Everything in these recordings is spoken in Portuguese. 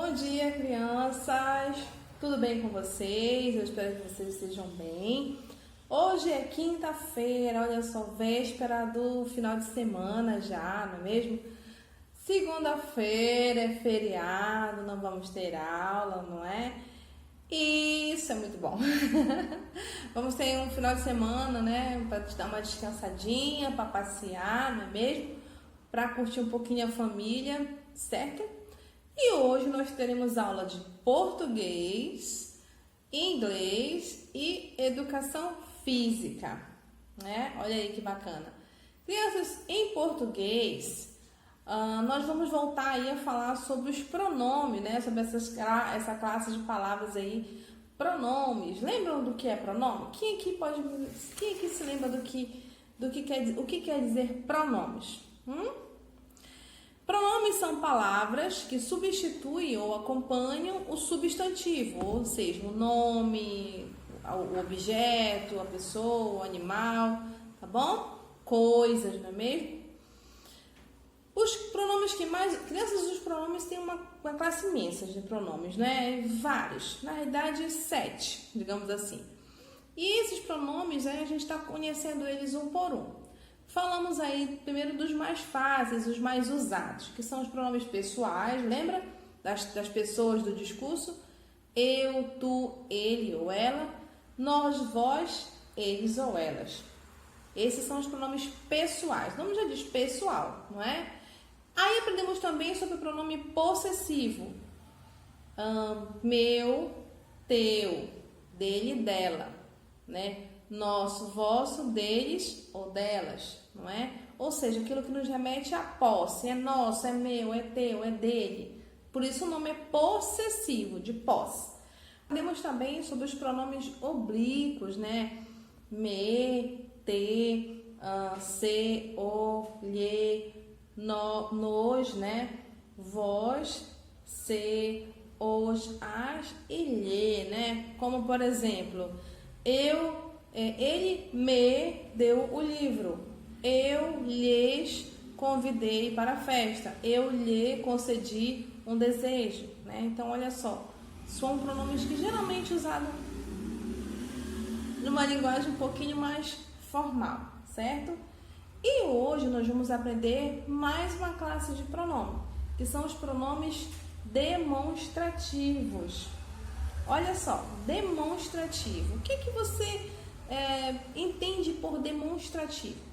Bom dia, crianças! Tudo bem com vocês? Eu espero que vocês estejam bem. Hoje é quinta-feira, olha só, véspera do final de semana já, não é mesmo? Segunda-feira é feriado, não vamos ter aula, não é? E isso é muito bom. Vamos ter um final de semana, né? Para te dar uma descansadinha, para passear, não é mesmo? Para curtir um pouquinho a família, certo? E hoje nós teremos aula de português, inglês e educação física, né? Olha aí que bacana. Crianças, em português, nós vamos voltar aí a falar sobre os pronomes, né? Sobre essa classe de palavras aí, pronomes. Lembram do que é pronome? Quem aqui se lembra o que quer dizer pronomes? Pronomes são palavras que substituem ou acompanham o substantivo, ou seja, o nome, o objeto, a pessoa, o animal, tá bom? Coisas, não é mesmo? Os pronomes que mais... Crianças, os pronomes têm uma classe imensa de pronomes, né? Vários. Na realidade, 7, digamos assim. E esses pronomes, a gente está conhecendo eles um por um. Falamos aí primeiro dos mais fáceis, os mais usados, que são os pronomes pessoais, lembra? Das pessoas do discurso. Eu, tu, ele ou ela. Nós, vós, eles ou elas. Esses são os pronomes pessoais. O nome já diz pessoal, não é? Aí aprendemos também sobre o pronome possessivo. Meu, teu, dele e dela, né? Nosso, vosso, deles ou delas, não é? Ou seja, aquilo que nos remete à posse, é nosso, é meu, é teu, é dele. Por isso o nome é possessivo, de posse. Temos também sobre os pronomes oblíquos, né? Me, te, se, o, lhe, nos, né? Vós, se, os, as e lhe, né? Como por exemplo, ele me deu o livro. Eu lhes convidei para a festa. Eu lhe concedi um desejo, né? Então, olha só. São pronomes que geralmente usados numa linguagem um pouquinho mais formal, certo? E hoje nós vamos aprender mais uma classe de pronome, que são os pronomes demonstrativos. Olha só, demonstrativo. O que você entende por demonstrativo?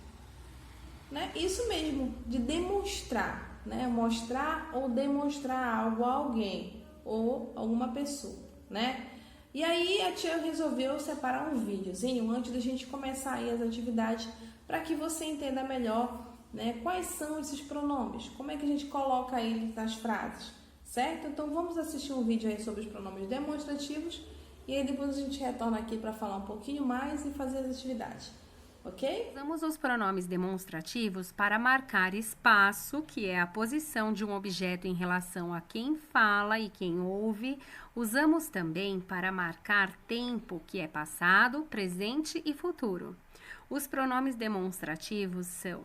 Né? Isso mesmo, de demonstrar, né? Mostrar ou demonstrar algo a alguém ou alguma pessoa, né? E aí a tia resolveu separar um videozinho antes da gente começar aí as atividades para que você entenda melhor, né? Quais são esses pronomes, como é que a gente coloca eles nas frases, certo? Então vamos assistir um vídeo aí sobre os pronomes demonstrativos e aí depois a gente retorna aqui para falar um pouquinho mais e fazer as atividades, ok? Usamos os pronomes demonstrativos para marcar espaço, que é a posição de um objeto em relação a quem fala e quem ouve. Usamos também para marcar tempo, que é passado, presente e futuro. Os pronomes demonstrativos são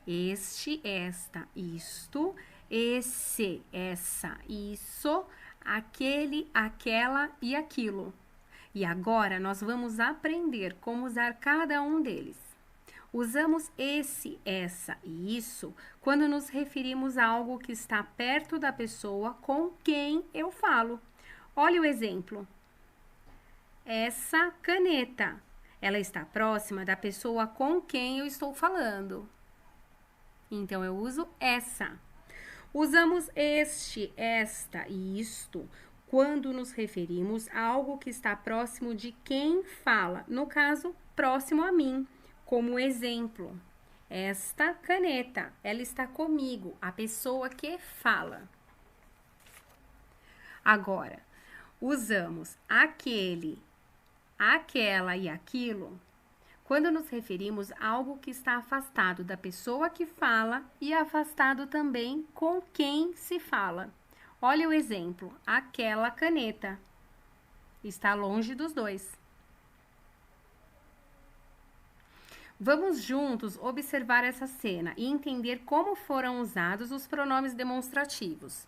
este, esta, isto, esse, essa, isso, aquele, aquela e aquilo. E agora nós vamos aprender como usar cada um deles. Usamos esse, essa e isso quando nos referimos a algo que está perto da pessoa com quem eu falo. Olha o exemplo. Essa caneta, ela está próxima da pessoa com quem eu estou falando. Então, eu uso essa. Usamos este, esta e isto quando nos referimos a algo que está próximo de quem fala, no caso, próximo a mim, como exemplo. Esta caneta, ela está comigo, a pessoa que fala. Agora, usamos aquele, aquela e aquilo quando nos referimos a algo que está afastado da pessoa que fala e afastado também com quem se fala. Olha o exemplo, aquela caneta está longe dos dois. Vamos juntos observar essa cena e entender como foram usados os pronomes demonstrativos.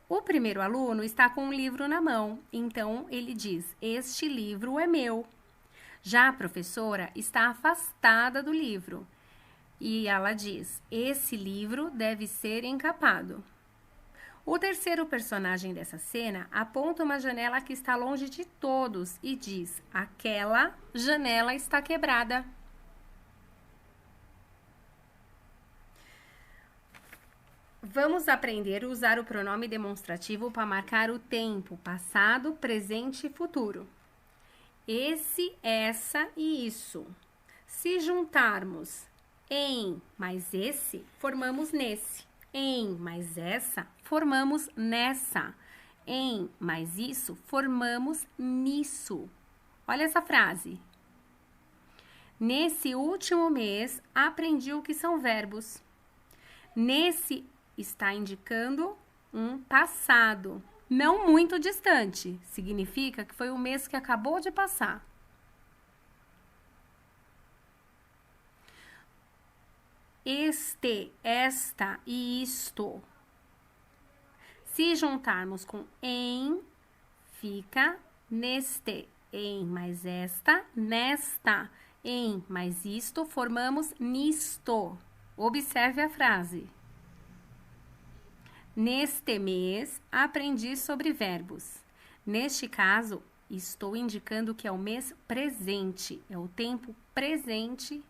O primeiro aluno está com um livro na mão, então ele diz: este livro é meu. Já a professora está afastada do livro e ela diz: esse livro deve ser encapado. O terceiro personagem dessa cena aponta uma janela que está longe de todos e diz: aquela janela está quebrada. Vamos aprender a usar o pronome demonstrativo para marcar o tempo, passado, presente e futuro. Esse, essa e isso. Se juntarmos em mais esse, formamos nesse. Em mais essa, formamos nessa. Em mais isso, formamos nisso. Olha essa frase. Nesse último mês, aprendi o que são verbos. Nesse está indicando um passado, não muito distante. Significa que foi o mês que acabou de passar. Este, esta e isto. Se juntarmos com em, fica neste. Em mais esta, nesta. Em mais isto, formamos nisto. Observe a frase. Neste mês, aprendi sobre verbos. Neste caso, estou indicando que é o mês presente. É o tempo presente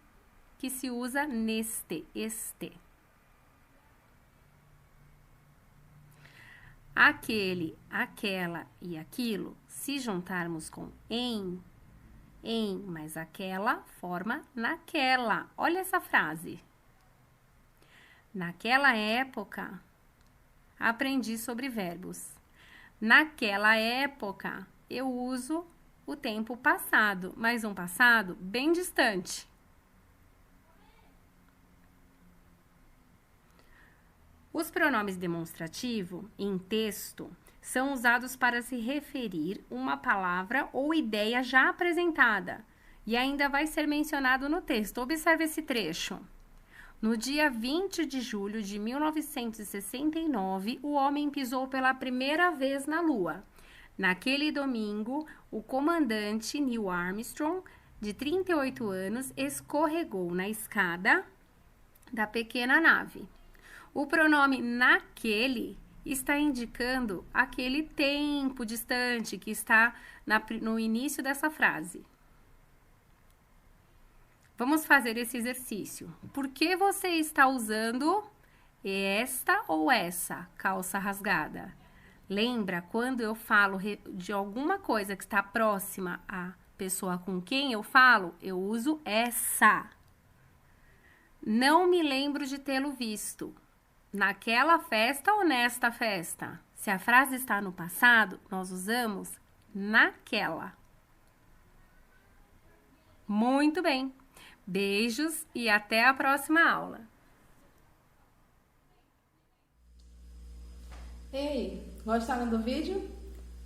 que se usa neste, este. Aquele, aquela e aquilo, se juntarmos com em mais aquela, forma naquela. Olha essa frase. Naquela época, aprendi sobre verbos. Naquela época, eu uso o tempo passado, mas um passado bem distante. Os pronomes demonstrativo em texto são usados para se referir uma palavra ou ideia já apresentada e ainda vai ser mencionado no texto. Observe esse trecho. No dia 20 de julho de 1969, o homem pisou pela primeira vez na Lua. Naquele domingo, o comandante Neil Armstrong, de 38 anos, escorregou na escada da pequena nave. O pronome naquele está indicando aquele tempo distante que está no início dessa frase. Vamos fazer esse exercício. Por que você está usando esta ou essa calça rasgada? Lembra quando eu falo de alguma coisa que está próxima à pessoa com quem eu falo? Eu uso essa. Não me lembro de tê-lo visto. Naquela festa ou nesta festa? Se a frase está no passado, nós usamos naquela. Muito bem. Beijos e até a próxima aula. Ei, gostaram do vídeo?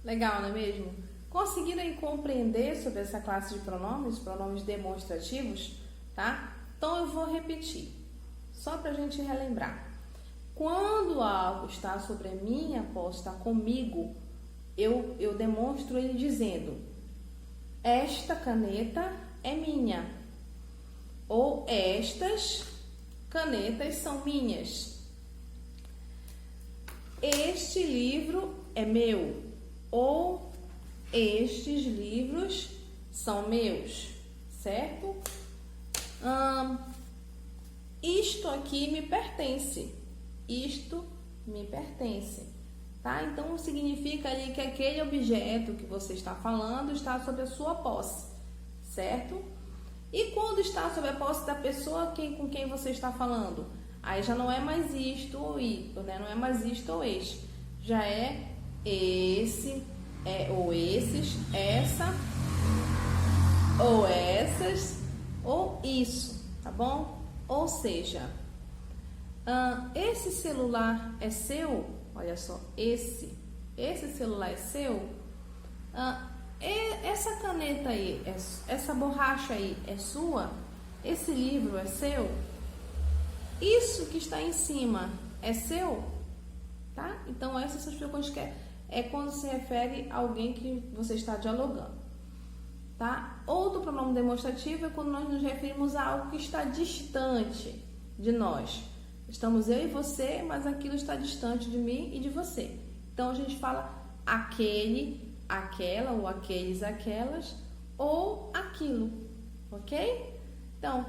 Legal, não é mesmo? Conseguiram compreender sobre essa classe de pronomes demonstrativos, tá? Então eu vou repetir, só para a gente relembrar. Quando algo está sobre mim, após estar comigo, eu demonstro ele dizendo: esta caneta é minha. Ou estas canetas são minhas. Este livro é meu. Ou estes livros são meus. Certo? Isto aqui me pertence. Isto me pertence. Tá? Então, significa ali que aquele objeto que você está falando está sob a sua posse. Certo? E quando está sob a posse da pessoa com quem você está falando? Aí já não é mais isto ou isto, né? Não é mais isto ou este. Já é esse, ou esses, essa, ou essas, ou isso, tá bom? Ou seja, esse celular é seu? Olha só, esse celular é seu? Essa caneta aí, essa borracha aí é sua? Esse livro é seu? Isso que está em cima é seu? Tá? tá? Então essas são as frequências que é quando se refere a alguém que você está dialogando, tá? Outro pronome demonstrativo é quando nós nos referimos a algo que está distante de nós. Estamos eu e você, mas aquilo está distante de mim e de você. Então a gente fala aquele, aquela, ou aqueles, aquelas, ou aquilo, ok? Então,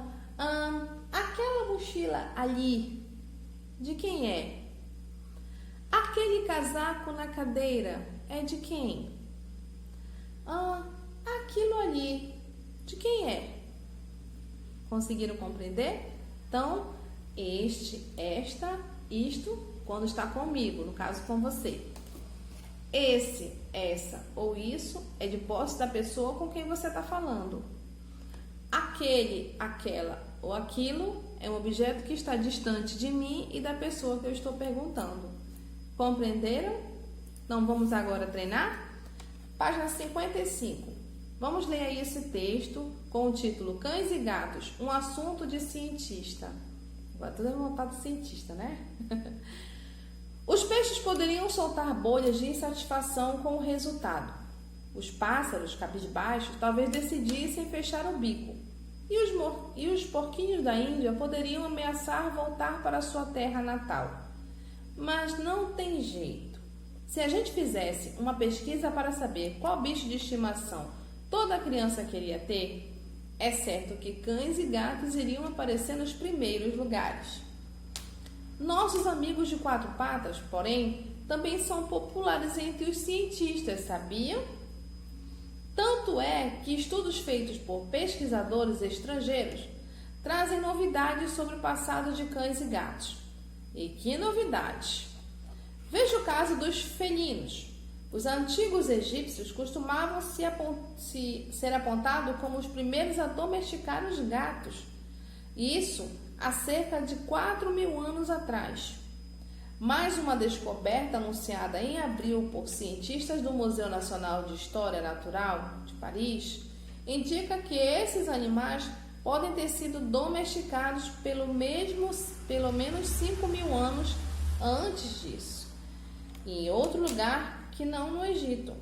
aquela mochila ali, de quem é? Aquele casaco na cadeira é de quem? Aquilo ali, de quem é? Conseguiram compreender? Então, este, esta, isto, quando está comigo, no caso com você. Esse, essa ou isso é de posse da pessoa com quem você está falando. Aquele, aquela ou aquilo é um objeto que está distante de mim e da pessoa que eu estou perguntando. Compreenderam? Então vamos agora treinar? Página 55. Vamos ler aí esse texto com o título Cães e Gatos, um assunto de cientista. Agora tudo é vontade de cientista, né? Os peixes poderiam soltar bolhas de insatisfação com o resultado. Os pássaros, cabisbaixos, talvez decidissem fechar o bico. E os porquinhos da Índia poderiam ameaçar voltar para sua terra natal. Mas não tem jeito. Se a gente fizesse uma pesquisa para saber qual bicho de estimação toda criança queria ter, é certo que cães e gatos iriam aparecer nos primeiros lugares. Nossos amigos de quatro patas, porém, também são populares entre os cientistas, sabiam? Tanto é que estudos feitos por pesquisadores estrangeiros trazem novidades sobre o passado de cães e gatos. E que novidades! Veja o caso dos felinos. Os antigos egípcios costumavam ser apontados como os primeiros a domesticar os gatos. Isso há cerca de 4.000 anos atrás. Mais uma descoberta anunciada em abril por cientistas do Museu Nacional de História Natural de Paris indica que esses animais podem ter sido domesticados pelo menos 5.000 anos antes disso, em outro lugar que não no Egito.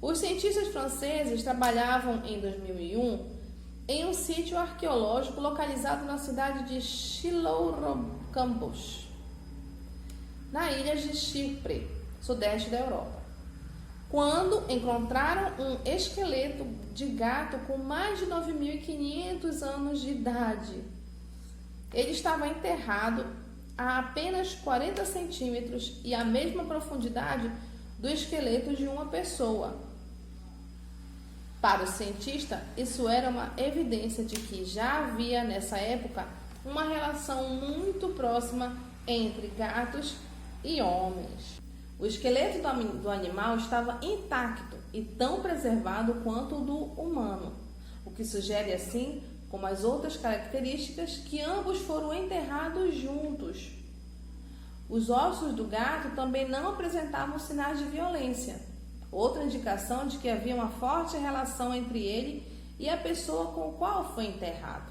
Os cientistas franceses trabalhavam em 2001 em um sítio arqueológico localizado na cidade de Chilorocambos, na ilha de Chipre, sudeste da Europa, quando encontraram um esqueleto de gato com mais de 9.500 anos de idade. Ele estava enterrado a apenas 40 centímetros e a mesma profundidade do esqueleto de uma pessoa. Para o cientista, isso era uma evidência de que já havia nessa época uma relação muito próxima entre gatos e homens. O esqueleto do animal estava intacto e tão preservado quanto o do humano, o que sugere assim, como as outras características, que ambos foram enterrados juntos. Os ossos do gato também não apresentavam sinais de violência, outra indicação de que havia uma forte relação entre ele e a pessoa com a qual foi enterrado.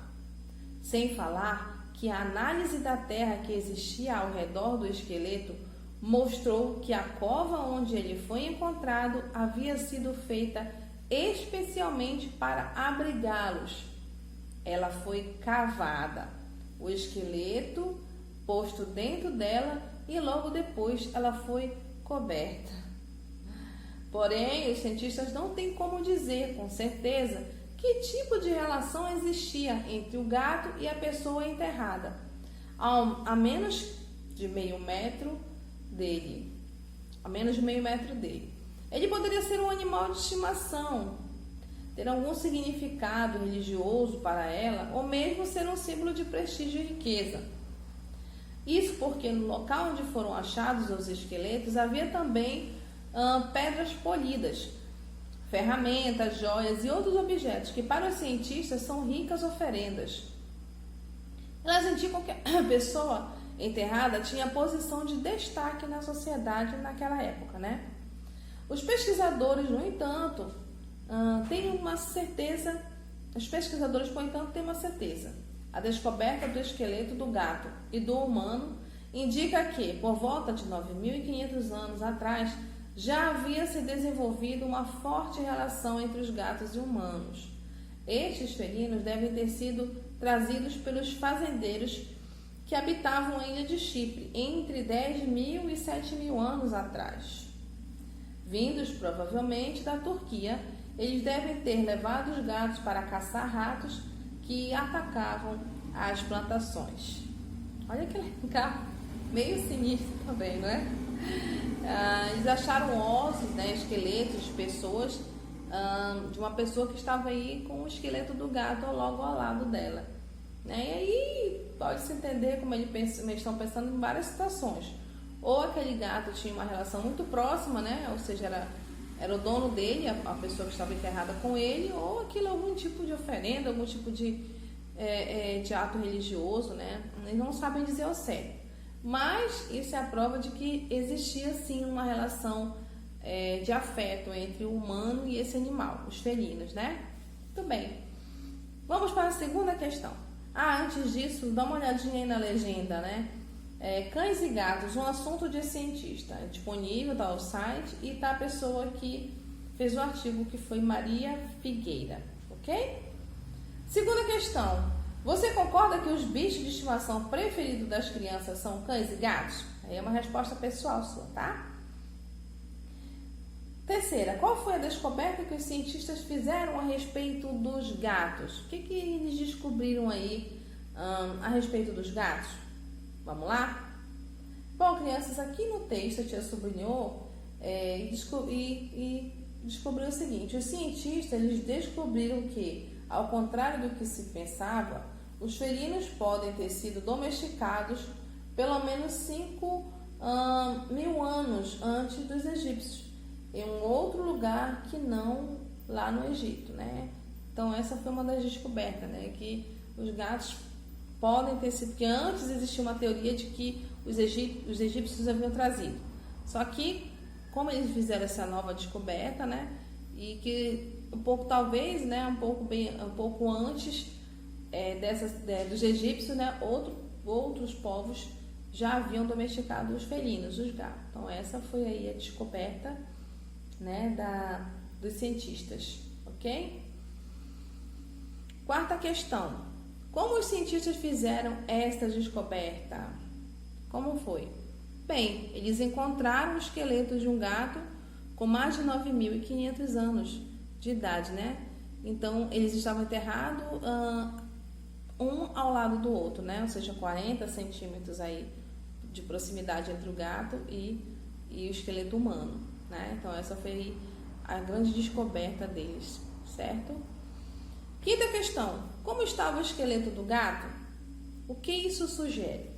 Sem falar que a análise da terra que existia ao redor do esqueleto mostrou que a cova onde ele foi encontrado havia sido feita especialmente para abrigá-los. Ela foi cavada, o esqueleto posto dentro dela e logo depois ela foi coberta. Porém, os cientistas não têm como dizer com certeza que tipo de relação existia entre o gato e a pessoa enterrada, a menos de meio metro dele. Ele poderia ser um animal de estimação, ter algum significado religioso para ela, ou mesmo ser um símbolo de prestígio e riqueza. Isso porque no local onde foram achados os esqueletos havia também pedras polidas, ferramentas, joias e outros objetos que para os cientistas são ricas oferendas. Elas indicam que a pessoa enterrada tinha posição de destaque na sociedade naquela época, né? Os pesquisadores, no entanto, têm uma certeza. A descoberta do esqueleto do gato e do humano indica que, por volta de 9.500 anos atrás, já havia se desenvolvido uma forte relação entre os gatos e humanos. Estes felinos devem ter sido trazidos pelos fazendeiros que habitavam a ilha de Chipre entre 10.000 e 7.000 anos atrás. Vindos provavelmente da Turquia, eles devem ter levado os gatos para caçar ratos que atacavam as plantações. Olha que legal, meio sinistro também, não é? Eles acharam ossos, né, esqueletos de pessoas, de uma pessoa que estava aí com o esqueleto do gato logo ao lado dela, né? E aí pode-se entender como eles estão pensando em várias situações. Ou aquele gato tinha uma relação muito próxima, né? Ou seja, era o dono dele, a pessoa que estava enterrada com ele, ou aquilo algum tipo de oferenda, algum tipo de ato religioso, né? Eles não sabem dizer ao certo. Mas isso é a prova de que existia sim uma relação de afeto entre o humano e esse animal, os felinos, né? Muito bem. Vamos para a segunda questão. Antes disso, dá uma olhadinha aí na legenda, né? Cães e gatos, um assunto de cientista. É disponível, tá no site e tá a pessoa que fez o artigo, que foi Maria Figueira, ok? Segunda questão. Você concorda que os bichos de estimação preferidos das crianças são cães e gatos? Aí é uma resposta pessoal sua, tá? Terceira, qual foi a descoberta que os cientistas fizeram a respeito dos gatos? O que eles descobriram aí a respeito dos gatos? Vamos lá? Bom, crianças, aqui no texto a tia sublinhou e descobriu o seguinte: os cientistas eles descobriram que, ao contrário do que se pensava, os felinos podem ter sido domesticados pelo menos 5.000 anos antes dos egípcios, em um outro lugar que não lá no Egito, né? Então essa foi uma das descobertas, né? Que os gatos podem ter sido, porque antes existia uma teoria de que os egípcios haviam trazido. Só que, como eles fizeram essa nova descoberta, né? E que um pouco talvez, né? Um pouco antes dos egípcios, né? Outros povos já haviam domesticado os felinos, os gatos. Então essa foi aí a descoberta, né? Dos cientistas, ok? Quarta questão. Como os cientistas fizeram esta descoberta? Como foi? Bem, eles encontraram o esqueleto de um gato com mais de 9.500 anos de idade, né? Então, eles estavam enterrados um ao lado do outro, né? Ou seja, 40 centímetros aí de proximidade entre o gato e o esqueleto humano, né? Então, essa foi a grande descoberta deles, certo? Quinta questão. Como estava o esqueleto do gato? O que isso sugere?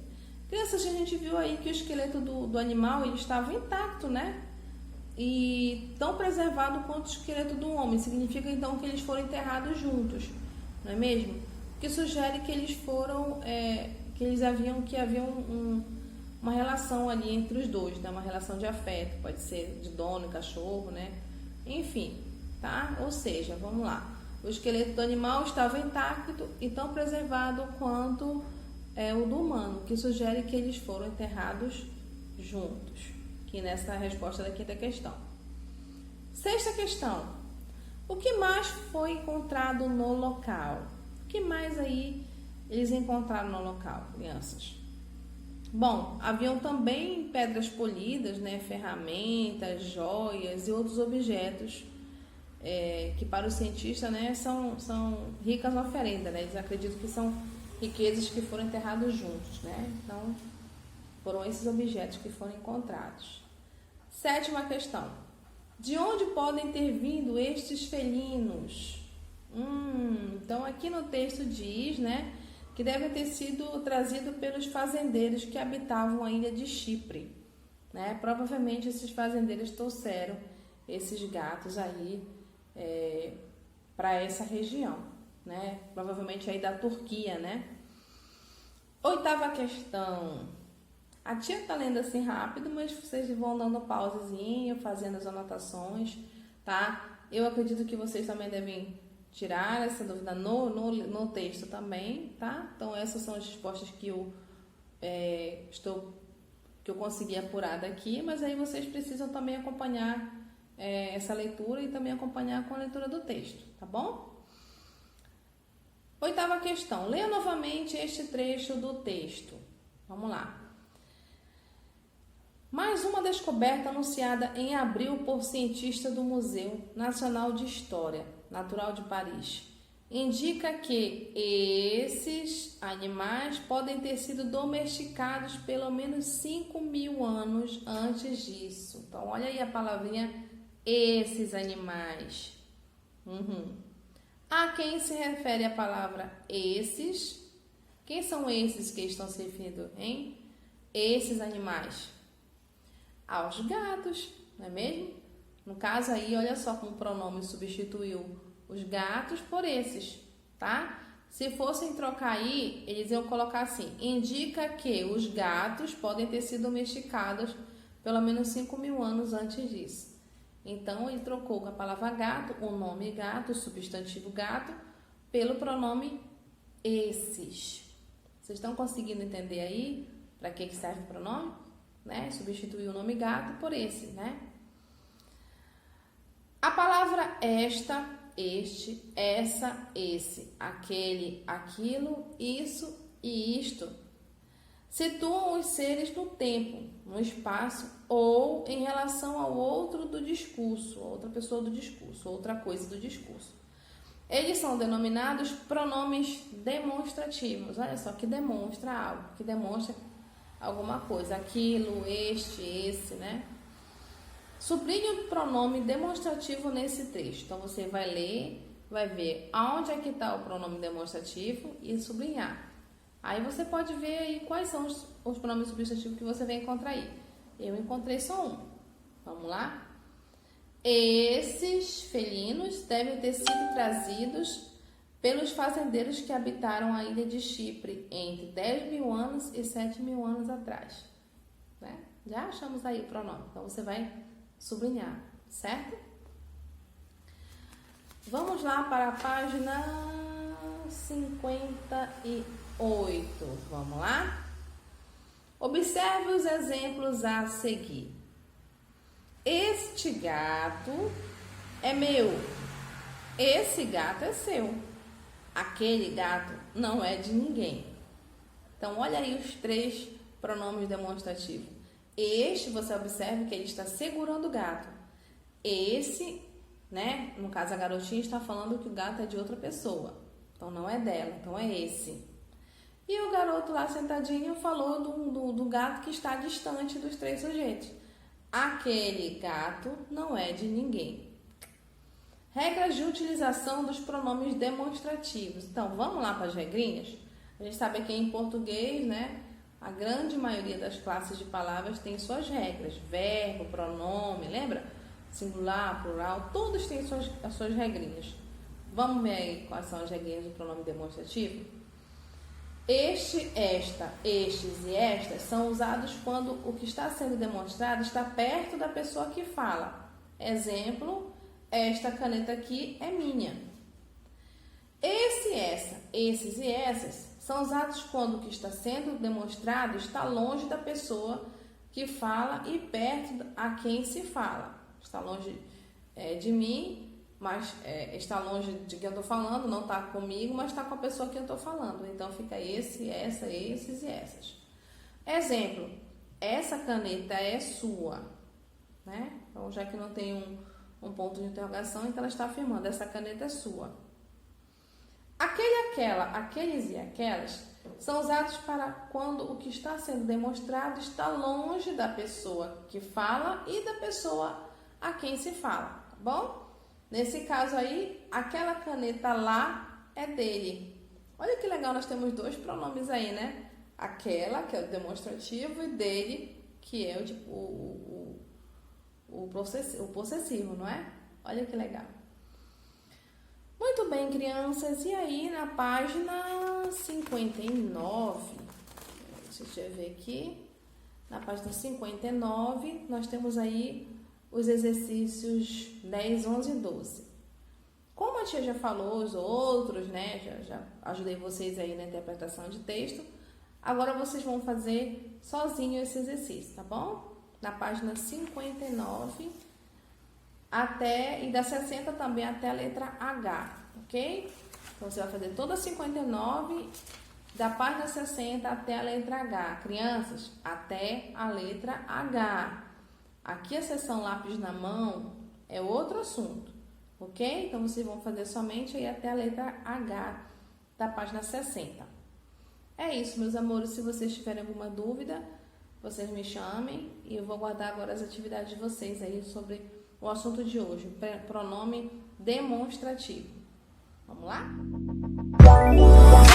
Crianças, a gente viu aí que o esqueleto do animal ele estava intacto, né? E tão preservado quanto o esqueleto do homem. Significa então que eles foram enterrados juntos, não é mesmo? O que sugere que eles foram, havia uma relação ali entre os dois, né? Uma relação de afeto, pode ser de dono e cachorro, né? Enfim, tá? Ou seja, vamos lá. O esqueleto do animal estava intacto e tão preservado quanto o do humano, que sugere que eles foram enterrados juntos, aqui nessa resposta da quinta questão. Sexta questão. O que mais foi encontrado no local? O que mais aí eles encontraram no local, crianças? Bom, haviam também pedras polidas, né, ferramentas, joias e outros objetos que para os cientistas, né, são ricas oferendas, né? Eles acreditam que são riquezas que foram enterradas juntos, né? Então, foram esses objetos que foram encontrados. Sétima questão. De onde podem ter vindo estes felinos? Então, aqui no texto diz, né, que devem ter sido trazidos pelos fazendeiros que habitavam a ilha de Chipre, né? Provavelmente esses fazendeiros trouxeram esses gatos aí para essa região, né? Provavelmente aí da Turquia, né? Oitava questão. A tia tá lendo assim rápido, mas vocês vão dando pausazinha, fazendo as anotações, tá? Eu acredito que vocês também devem tirar essa dúvida no texto também, tá? Então essas são as respostas que eu estou que eu consegui apurar daqui, mas aí vocês precisam também acompanhar essa leitura e também acompanhar com a leitura do texto, tá bom? 8ª questão. Leia novamente este trecho do texto. Vamos lá. Mais uma descoberta anunciada em abril por cientista do Museu Nacional de História Natural de Paris indica que esses animais podem ter sido domesticados pelo menos 5.000 anos antes disso. Então, olha aí a palavrinha esses animais. A quem se refere a palavra esses? Quem são esses que estão se referindo, hein? Esses animais. Aos gatos, não é mesmo? No caso aí, olha só como o pronome substituiu os gatos por esses, tá? Se fossem trocar aí, eles iam colocar assim: indica que os gatos podem ter sido domesticados pelo menos 5.000 anos antes disso. Então, ele trocou com a palavra gato, o nome gato, o substantivo gato, pelo pronome esses. Vocês estão conseguindo entender aí para que serve o pronome? Né? Substituir o nome gato por esse, né? A palavra esta, este, essa, esse, aquele, aquilo, isso e isto situam os seres no tempo, no espaço ou em relação ao outro do discurso, outra pessoa do discurso, outra coisa do discurso. Eles são denominados pronomes demonstrativos. Olha só, que demonstra algo, que demonstra alguma coisa, aquilo, este, esse, né? Sublinhe o pronome demonstrativo nesse texto. Então, você vai ler, vai ver aonde é que está o pronome demonstrativo e sublinhar. Aí você pode ver aí quais são os pronomes substantivos que você vai encontrar aí. Eu encontrei só um. Vamos lá? Esses felinos devem ter sido trazidos pelos fazendeiros que habitaram a ilha de Chipre entre 10.000 anos e 7.000 anos atrás. Né? Já achamos aí o pronome. Então, você vai sublinhar, certo? Vamos lá para a página 58. Vamos lá? Observe os exemplos a seguir. Este gato é meu. Esse gato é seu. Aquele gato não é de ninguém. Então, olha aí os 3 pronomes demonstrativos. Este, você observa que ele está segurando o gato. Esse, né? No caso, a garotinha está falando que o gato é de outra pessoa. Então, não é dela. Então, é esse. E o garoto lá sentadinho falou do gato que está distante dos 3 sujeitos. Aquele gato não é de ninguém. Regras de utilização dos pronomes demonstrativos. Então, vamos lá para as regrinhas? A gente sabe que em português, né? A grande maioria das classes de palavras tem suas regras. Verbo, pronome, lembra? Singular, plural, todos têm as suas regrinhas. Vamos ver aí quais são as regrinhas do pronome demonstrativo? Este, esta, estes e estas são usados quando o que está sendo demonstrado está perto da pessoa que fala. Exemplo, esta caneta aqui é minha. Esse, essa, esses e essas são usados quando o que está sendo demonstrado está longe da pessoa que fala e perto a quem se fala. Está longe de mim, mas está longe de quem eu estou falando, não está comigo, mas está com a pessoa que eu estou falando. Então, fica esse, essa, esses e essas. Exemplo, essa caneta é sua. Né? Então, já que não tem um ponto de interrogação, então ela está afirmando, essa caneta é sua. Aquele, aquela, aqueles e aquelas são usados para quando o que está sendo demonstrado está longe da pessoa que fala e da pessoa a quem se fala, tá bom? Nesse caso aí, aquela caneta lá é dele. Olha que legal, nós temos 2 pronomes aí, né? Aquela, que é o demonstrativo, e dele, que é o possessivo, não é? Olha que legal. Muito bem, crianças. E aí, na página 59, deixa eu ver aqui. Na página 59, nós temos aí os exercícios 10, 11 e 12. Como a tia já falou os outros, né? Já ajudei vocês aí na interpretação de texto. Agora vocês vão fazer sozinho esse exercício, tá bom? Na página 59 e da 60 também até a letra H, ok? Então você vai fazer toda a 59 da página 60 até a letra H. Crianças, até a letra H. Aqui a seção lápis na mão é outro assunto, ok? Então vocês vão fazer somente aí até a letra H da página 60. É isso, meus amores. Se vocês tiverem alguma dúvida, vocês me chamem e eu vou guardar agora as atividades de vocês aí sobre o assunto de hoje, pronome demonstrativo. Vamos lá?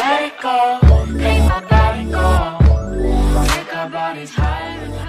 Let it go, make my body go, make our bodies higher.